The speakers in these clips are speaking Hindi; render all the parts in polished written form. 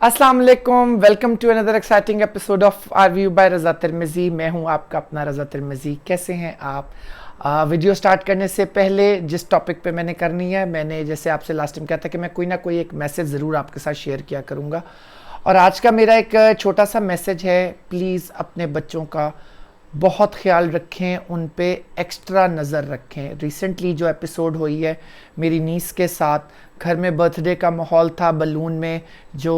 अस्सलाम वालेकुम, welcome to another exciting episode of our view by Raza Tirmizi. मैं हूं आपका अपना रज़ा तिरमिज़ी। कैसे हैं आप? वीडियो स्टार्ट करने से पहले जिस टॉपिक पे मैंने करनी है, मैंने जैसे आपसे लास्ट टाइम कहा था कि मैं कोई ना कोई एक मैसेज ज़रूर आपके साथ शेयर किया करूँगा। और आज का मेरा एक छोटा सा मैसेज है, प्लीज़ अपने बच्चों का बहुत ख्याल रखें, उन पे एक्स्ट्रा नज़र रखें। रिसेंटली जो एपिसोड हुई है मेरी नीस के साथ, घर में बर्थडे का माहौल था, बलून में जो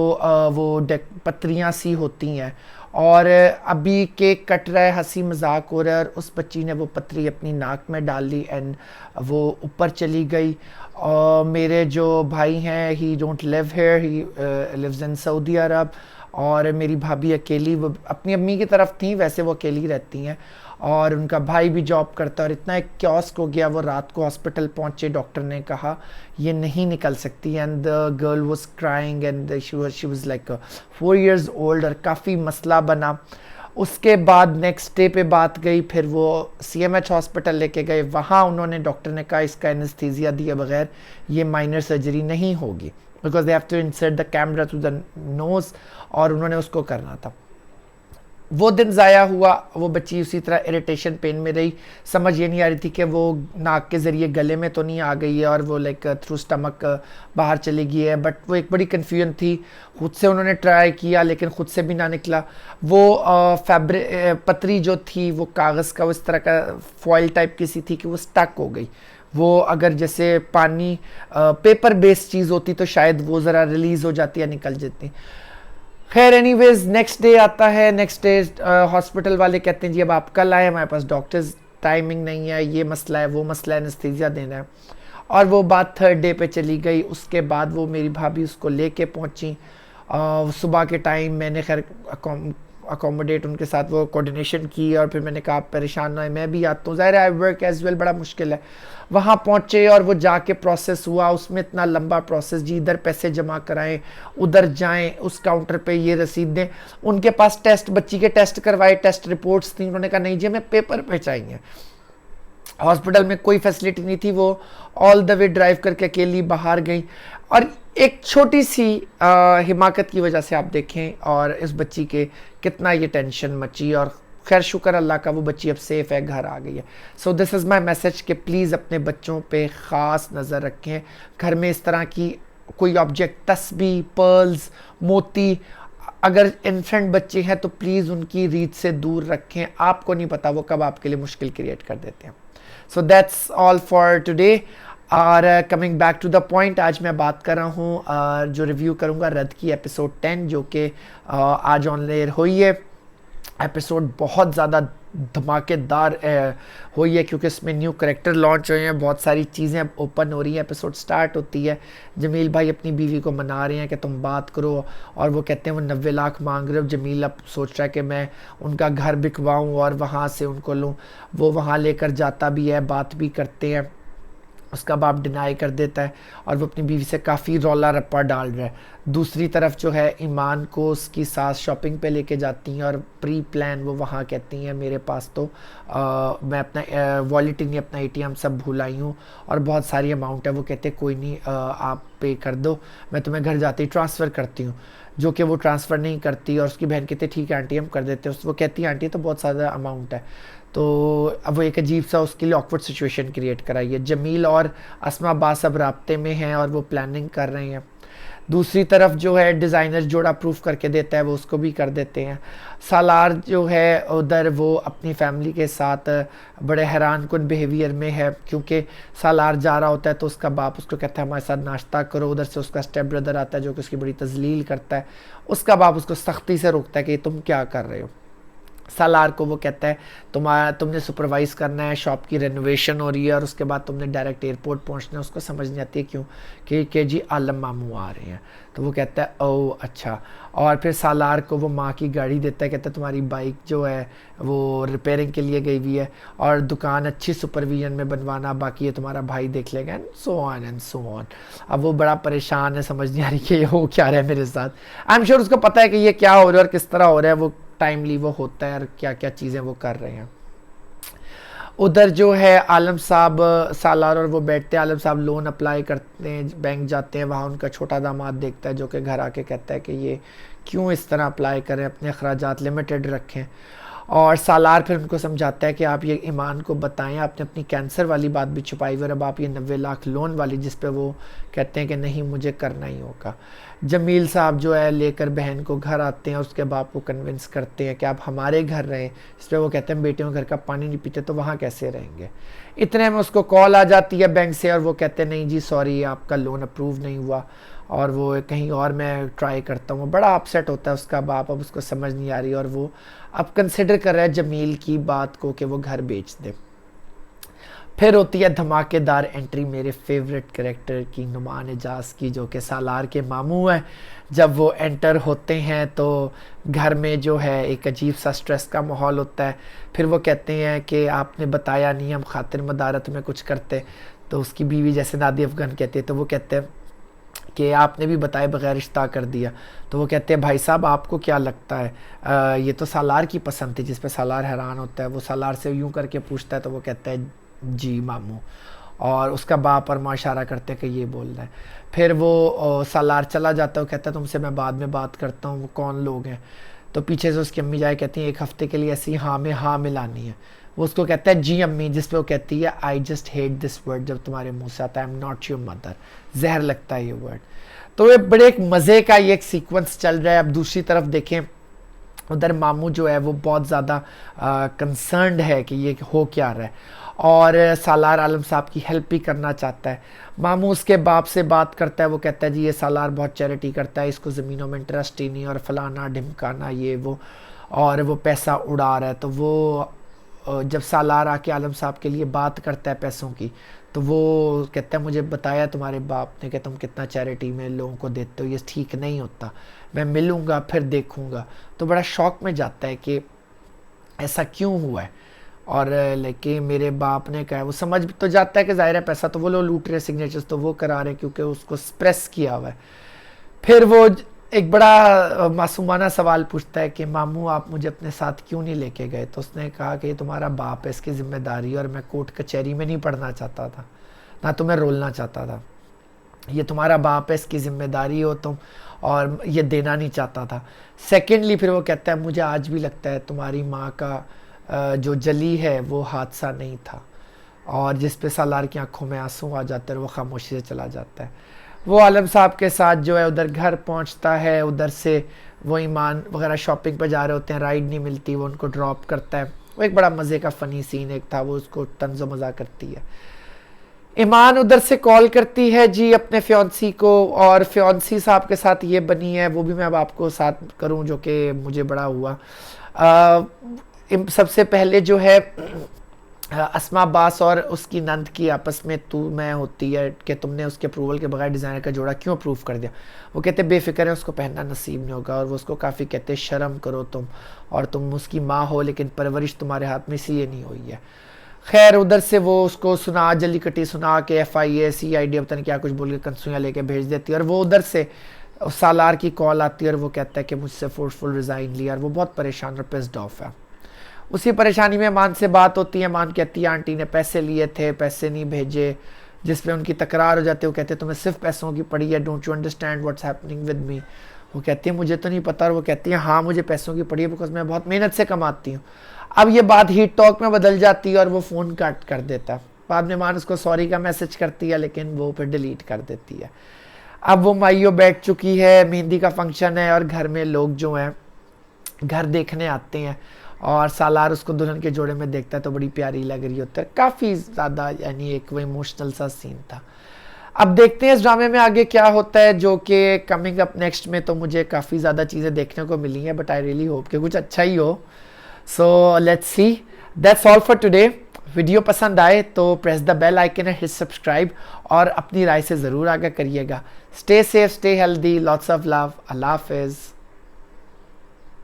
वो पत्रियाँ सी होती हैं, और अभी केक कट रहा है, हंसी मजाक हो रहा है, और उस बच्ची ने वो पत्री अपनी नाक में डाल ली एंड वो ऊपर चली गई। और मेरे जो भाई हैं, he don't live here, he lives in Saudi Arab, और मेरी भाभी अकेली, वो अपनी अम्मी की तरफ थी, वैसे वो अकेली रहती हैं, और उनका भाई भी जॉब करता है। और इतना एक क्योस्क हो गया, वो रात को हॉस्पिटल पहुंचे, डॉक्टर ने कहा ये नहीं निकल सकती, and the girl was crying and she was like 4 years old, और काफ़ी मसला बना। उसके बाद नेक्स्ट डे पे बात गई, फिर वो CMH हॉस्पिटल लेके गए, वहाँ उन्होंने, डॉक्टर ने कहा इसका एनेस्थीसिया दिए बगैर ये माइनर सर्जरी नहीं होगी, because they have to insert the camera to the nose, और उन्होंने उसको करना था। वो दिन ज़ाया हुआ, वो बच्ची उसी तरह इरिटेशन पेन में रही। समझ ये नहीं आ रही थी कि वो नाक के ज़रिए गले में तो नहीं आ गई है और वो लाइक थ्रू स्टमक बाहर चली गई है, बट वो एक बड़ी कन्फ्यूजन थी। खुद से उन्होंने ट्राई किया लेकिन खुद से भी ना निकला। वो पतरी जो थी वो कागज़ का, उस तरह का फॉइल टाइप की सी थी कि वो स्टक हो गई। वो अगर जैसे पानी पेपर बेस्ड चीज़ होती तो शायद वो ज़रा रिलीज़ हो जाती या निकल जाती। खैर एनीवेज, नेक्स्ट डे आता है, नेक्स्ट डे हॉस्पिटल वाले कहते हैं जी अब आप कल आए, हमारे पास डॉक्टर्स टाइमिंग नहीं है, ये मसला है, वो मसला है, एनेस्थीसिया देना है। और वो बात थर्ड डे पे चली गई। उसके बाद वो मेरी भाभी उसको लेके पहुंची सुबह के टाइम। मैंने खैर अकोमोडेट उनके साथ वो कोऑर्डिनेशन की, और फिर मैंने कहा आप परेशान ना, मैं भी आता हूँ, ज़ाहिर है आई वर्क एज वेल, बड़ा मुश्किल है। वहाँ पहुँचे और वो जाके प्रोसेस हुआ, उसमें इतना लंबा प्रोसेस जी, इधर पैसे जमा कराएं, उधर जाएं, उस काउंटर पे ये रसीद दें। उनके पास टेस्ट, बच्ची के टेस्ट करवाए, टेस्ट रिपोर्ट्स थी, उन्होंने कहा नहीं जी हमें पेपर पे चाहिए। हॉस्पिटल में कोई फैसिलिटी नहीं थी, वो ऑल द वे ड्राइव करके अकेली बाहर गई। और एक छोटी सी हिमाकत की वजह से आप देखें और इस बच्ची के कितना ये टेंशन मची, और खैर शुक्र अल्लाह का वो बच्ची अब सेफ़ है, घर आ गई है। So this is my message कि प्लीज़ अपने बच्चों पे ख़ास नज़र रखें। घर में इस तरह की कोई ऑब्जेक्ट, तस्बीह, पर्ल्स, मोती, अगर इन्फेंट बच्चे हैं तो प्लीज़ उनकी रीत से दूर रखें। आपको नहीं पता वो कब आपके लिए मुश्किल क्रिएट कर देते हैं। So that's all for today. और coming back to the point, आज मैं बात कर रहा हूँ जो रिव्यू करूँगा रद की एपिसोड 10, जो कि आज ऑन एयर हुई है। एपिसोड बहुत ज़्यादा धमाकेदार हुई है क्योंकि इसमें न्यू करेक्टर लॉन्च हुए हैं, बहुत सारी चीज़ें ओपन हो रही हैं। एपिसोड स्टार्ट होती है, जमील भाई अपनी बीवी को मना रहे हैं कि तुम बात करो, और वो कहते हैं वो 90 लाख मांग रहे हो। जमील अब सोच रहा है कि मैं उनका घर बिकवाऊँ और वहाँ से उनको लूँ। वो वहाँ लेकर जाता भी है, बात भी करते हैं, उसका बाप डिनाई कर देता है, और वो अपनी बीवी से काफ़ी रौला रप्पा डाल रहा है। दूसरी तरफ जो है, ईमान को उसकी सास शॉपिंग पे लेके जाती हैं, और प्री प्लान वो वहाँ कहती हैं मेरे पास तो मैं अपना वॉलेट ही नहीं, अपना ATM सब भूल आई हूँ, और बहुत सारी अमाउंट है। वो कहते कोई नहीं, आप पे कर दो, मैं तुम्हें घर जाते ही ट्रांसफ़र करती हूँ, जो कि वो ट्रांसफ़र नहीं करती। और उसकी बहन कहती ठीक है आंटी हम कर देते हैं। वो कहती है आंटी तो बहुत ज़्यादा अमाउंट है। तो अब वो एक अजीब सा उसके लिए ऑकवर्ड सिचुएशन क्रिएट कराई है। जमील और अस्मा बास अब राब्ते में हैं और वो प्लानिंग कर रहे हैं। दूसरी तरफ जो है, डिज़ाइनर जोड़ा प्रूफ करके देता है, वो उसको भी कर देते हैं। सालार जो है उधर वो अपनी फैमिली के साथ बड़े हैरान कुन बिहेवियर में है, क्योंकि सालार जा रहा होता है तो उसका बाप उसको कहता है हमारे साथ नाश्ता करो। उधर से उसका स्टेप ब्रदर आता है जो कि उसकी बड़ी तजलील करता है। उसका बाप उसको सख्ती से रोकता है कि तुम क्या कर रहे हो। सालार को वो कहता है तुमने सुपरवाइज़ करना है, शॉप की रेनोवेशन हो रही है, और उसके बाद तुमने डायरेक्ट एयरपोर्ट पहुंचना है। उसको समझ नहीं आती है क्यों, कि जी आलम मामू आ रहे हैं। तो वो कहता है ओह अच्छा। और फिर सालार को वो माँ की गाड़ी देता है, कहता है तुम्हारी बाइक जो है वो रिपेयरिंग के लिए गई हुई है, और दुकान अच्छी सुपरविजन में बनवाना, बाकी ये तुम्हारा भाई देख लेगा, and so on and so on. अब वो बड़ा परेशान है, समझ नहीं आ रही कि ये हो क्या रहा है मेरे साथ। आई एम श्योर उसको पता है कि ये क्या हो रहा है और किस तरह हो रहा है, वो टाइमली वो होता है और क्या क्या चीज़ें वो कर रहे हैं। उधर जो है आलम साहब, सालार और वो बैठते हैं, आलम साहब लोन अप्लाई करते हैं, बैंक जाते हैं, वहाँ उनका छोटा दामाद देखता है जो कि घर आके कहता है कि ये क्यों इस तरह अप्लाई करें, अपने अखराजात लिमिटेड रखें। और सालार फिर उनको समझाता है कि आप ये ईमान को बताएं, आपने अपनी कैंसर वाली बात भी छुपाई हुई और अब आप ये 90 लाख लोन वाली, जिस पे वो कहते हैं कि नहीं मुझे करना ही होगा। जमील साहब जो है लेकर बहन को घर आते हैं, उसके बाप को कन्विंस करते हैं कि आप हमारे घर रहें, इस पर वो कहते हैं बेटियों घर का पानी नहीं पीते तो वहाँ कैसे रहेंगे। इतने में उसको कॉल आ जाती है बैंक से और वो कहते हैं नहीं जी सॉरी आपका लोन अप्रूव नहीं हुआ और वो कहीं और मैं ट्राई करता हूँ। बड़ा अपसेट होता है उसका बाप, अब उसको समझ नहीं आ रही और वो अब कंसिडर कर रहा है जमील की बात को कि वो घर बेच दे। फिर होती है धमाकेदार एंट्री मेरे फेवरेट कैरेक्टर की, नुमान एजाज की, जो कि सालार के मामू हैं। जब वो एंटर होते हैं तो घर में जो है एक अजीब सा स्ट्रेस का माहौल होता है। फिर वो कहते हैं कि आपने बताया नहीं, हम खातिर मदारत में कुछ करते। तो उसकी बीवी जैसे नादी अफगान कहती है तो वो कहते हैं कि आपने भी बताए बगैर रिश्ता कर दिया। तो वो कहते हैं भाई साहब आपको क्या लगता है, ये तो सालार की पसंद थी, जिस पे सालार हैरान होता है। वो सालार से यूं करके पूछता है तो वो कहता है जी मामू, और उसका बाप और माँ इशारा करते हैं कि ये बोल रहा है। फिर वो सालार चला जाता है, वो कहता है तुमसे मैं बाद में बात करता हूँ, वो कौन लोग हैं। तो पीछे से उसकी अम्मी जाए कहती हैं 1 हफ्ते के लिए ऐसी हाँ में हाँ मिलानी है। वो उसको कहता है जी अम्मी, जिस पे वो कहती है I just hate this word, जब तुम्हारे मुंह से आता है I am not your mother, जहर लगता है ये वर्ड। तो ये बड़े एक मज़े का ये एक सीक्वेंस चल रहा है। अब दूसरी तरफ देखें उधर मामू जो है वो बहुत ज़्यादा कंसर्न्ड है कि ये हो क्या रहा है और सालार आलम साहब की हेल्प भी करना चाहता है। मामू उसके बाप से बात करता है, वो कहता है जी ये सालार बहुत चैरिटी करता है, इसको ज़मीनों में इंटरेस्ट ही नहीं और फलाना ढिमकाना ये वो, और वो पैसा उड़ा रहा है। तो वो जब सालार आके आलम साहब के लिए बात करता है पैसों की, तो वो कहता है मुझे बताया तुम्हारे बाप ने कि तुम कितना चैरिटी में लोगों को देते हो, ये ठीक नहीं होता, मैं मिलूँगा फिर देखूँगा। तो बड़ा शौक में जाता है कि ऐसा क्यों हुआ है। और लेकिन मेरे बाप ने कहा, वो समझ तो जाता है कि ज़ाहिर है पैसा तो वो लोग लूट रहे, सिग्नेचर्स तो वो करा रहे क्योंकि उसको स्प्रेस किया हुआ है। फिर वो एक बड़ा मासूमाना सवाल पूछता है कि मामू आप मुझे अपने साथ क्यों नहीं लेके गए। तो उसने कहा कि ये तुम्हारा बाप है, इसकी जिम्मेदारी, और मैं कोर्ट कचहरी में नहीं पढ़ना चाहता था, ना तुम्हें रोलना चाहता था, ये तुम्हारा बाप है, इसकी जिम्मेदारी हो तुम, और ये देना नहीं चाहता था। सेकेंडली फिर वो कहता है मुझे आज भी लगता है तुम्हारी माँ का जो जली है वो हादसा नहीं था, और जिस पे सालार की आंखों में आंसू आ जाते हैं और वो खामोशी से चला जाता है। वो आलम साहब के साथ जो है उधर घर पहुंचता है, उधर से वो ईमान वगैरह शॉपिंग पर जा रहे होते हैं, राइड नहीं मिलती, वो उनको ड्रॉप करता है। वो एक बड़ा मज़े का फ़नी सीन एक था, वो उसको तंज़ो मज़ा करती है। ईमान उधर से कॉल करती है जी अपने फ्योंसी को, और फ्योंसी साहब के साथ ये बनी है, वो भी मैं अब आपको साथ करूं जो कि मुझे बड़ा हुआ। सबसे पहले जो है अस्मा अब्बास और उसकी नंद की आपस में तू मैं होती है कि तुमने उसके अप्रूवल के बगैर डिज़ाइनर का जोड़ा क्यों अप्रूव कर दिया। वो कहते बेफिक्र है, उसको पहनना नसीब नहीं होगा, और वो उसको काफ़ी कहते शर्म करो तुम, और तुम उसकी माँ हो लेकिन परवरिश तुम्हारे हाथ में इसलिए नहीं हुई है। खैर उधर से वो उसको सुना जली कटी सुना के FIA CID पता नहीं क्या कुछ बोल के कंसुइयाँ लेके भेज देती है, और वो उधर से सालार की कॉल आती है और वो कहता है कि मुझसे फोर्सफुल रिज़ाइन लिया, और वो बहुत परेशान और पिस्ड ऑफ है। उसी परेशानी में मान से बात होती है, मान कहती है आंटी ने पैसे लिए थे, पैसे नहीं भेजे, जिस पे उनकी तकरार हो जाती है। वो कहते हैं तुम्हें सिर्फ पैसों की पड़ी है, don't you understand what's happening with me. वो कहती है मुझे तो नहीं पता, और वो कहती है हाँ मुझे पैसों की पड़ी है बिकॉज मैं बहुत मेहनत से कमाती हूँ। अब ये बात हीट टॉक में बदल जाती है और वो फ़ोन कट कर देता है। बाद में मान उसको सॉरी का मैसेज करती है लेकिन वो फिर डिलीट कर देती है। अब वो माइयो बैठ चुकी है, मेहंदी का फंक्शन है और घर में लोग जो हैं घर देखने आते हैं, और सालार उसको दुल्हन के जोड़े में देखता है तो बड़ी प्यारी लग रही होती है, काफ़ी ज़्यादा यानी एक वो इमोशनल सा सीन था। अब देखते हैं इस ड्रामे में आगे क्या होता है, जो कि कमिंग अप नेक्स्ट में तो मुझे काफ़ी ज़्यादा चीज़ें देखने को मिली हैं, बट आई रियली होप कि कुछ अच्छा ही हो। So let's see, that's all for today. Video पसंद आए तो press the bell icon and hit subscribe, और अपनी राय से ज़रूर आगे करिएगा। Stay safe, stay healthy, lots of love, अल्लाह हाफिज़।